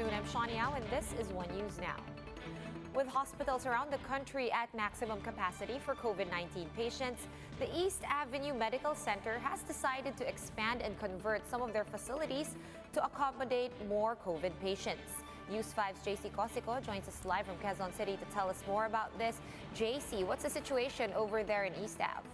afternoon. I'm Shawnee Yao, and this is One News Now. With hospitals around the country at maximum capacity for COVID-19 patients, the East Avenue Medical Center has decided to expand and convert some of their facilities to accommodate more COVID patients. News 5's JC Cosico joins us live from Quezon City to tell us more about this. JC, what's the situation over there in East Ave?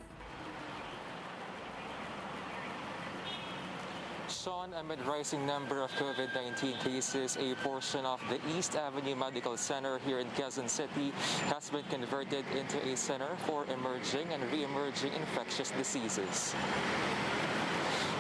Sean, amid rising number of COVID-19 cases, a portion of the East Avenue Medical Center here in Quezon City has been converted into a center for emerging and re-emerging infectious diseases.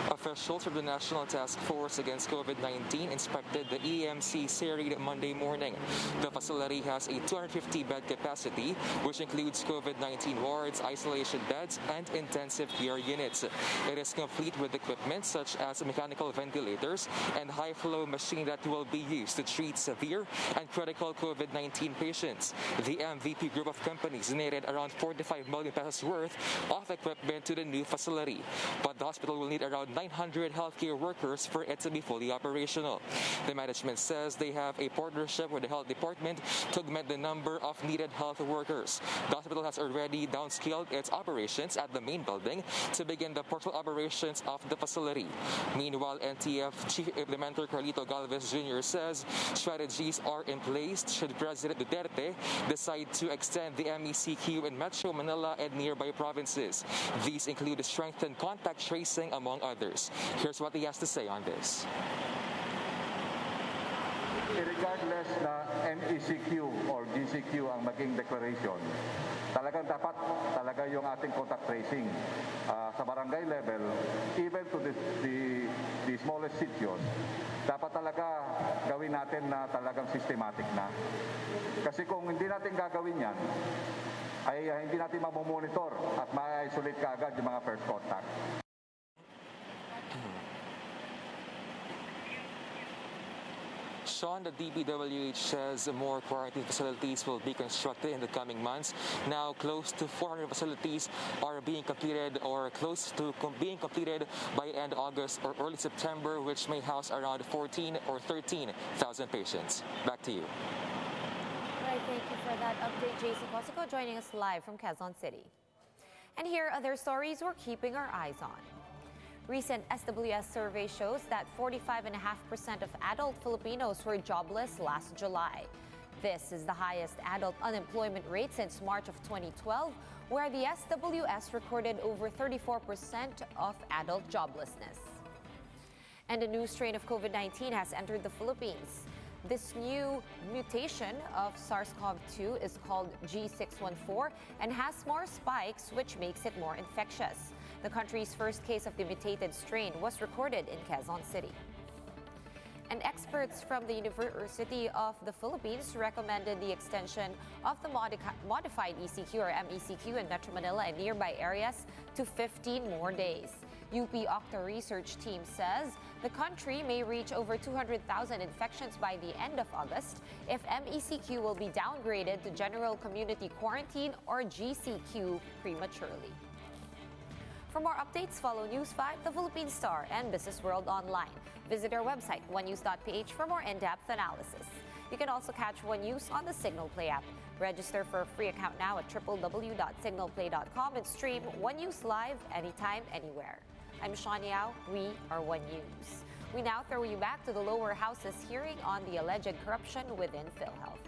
Officials from the National Task Force Against COVID-19 inspected the EAMC series Monday morning. The facility has a 250-bed capacity, which includes COVID-19 wards, isolation beds, and intensive care units. It is complete with equipment such as mechanical ventilators and high-flow machine that will be used to treat severe and critical COVID-19 patients. The MVP group of companies donated around 45 million pesos worth of equipment to the new facility, but the hospital will need around 900 healthcare workers for it to be fully operational. The management says they have a partnership with the health department to augment the number of needed health workers. The hospital has already downscaled its operations at the main building to begin the partial operations of the facility. Meanwhile, NTF Chief Implementer Carlito Galvez Jr. says strategies are in place should President Duterte decide to extend the MECQ in Metro Manila and nearby provinces. These include strengthened contact tracing, among others. Here's what he has to say on this. Regardless na MECQ or GCQ ang maging declaration, talagang dapat yung ating contact tracing sa barangay level, even to the smallest sitios, dapat talaga gawin natin na talagang systematic na. Kasi kung hindi natin gagawin yan, ay hindi natin mamomonitor at ma-isolate kaagad yung mga first contact. Sean, the DPWH says more quarantine facilities will be constructed in the coming months. Now, close to 400 facilities are being completed or close to being completed by end August or early September, which may house around 14 or 13,000 patients. Back to you. All right, thank you for that update, JC Cosico, joining us live from Quezon City. And here are other stories we're keeping our eyes on. Recent SWS survey shows that 45.5% of adult Filipinos were jobless last July. This is the highest adult unemployment rate since March of 2012, where the SWS recorded over 34% of adult joblessness. And a new strain of COVID-19 has entered the Philippines. This new mutation of SARS-CoV-2 is called G614 and has more spikes, which makes it more infectious. The country's first case of the mutated strain was recorded in Quezon City. And experts from the University of the Philippines recommended the extension of the modified ECQ or MECQ in Metro Manila and nearby areas to 15 more days. UP-OCTA research team says the country may reach over 200,000 infections by the end of August if MECQ will be downgraded to General Community Quarantine or GCQ prematurely. For more updates, follow News 5, The Philippine Star, and Business World online. Visit our website, onenews.ph, for more in-depth analysis. You can also catch One News on the Signal Play app. Register for a free account now at www.signalplay.com and stream One News live anytime, anywhere. I'm Shawnee Yao. We are One News. We now throw you back to the lower house's hearing on the alleged corruption within PhilHealth.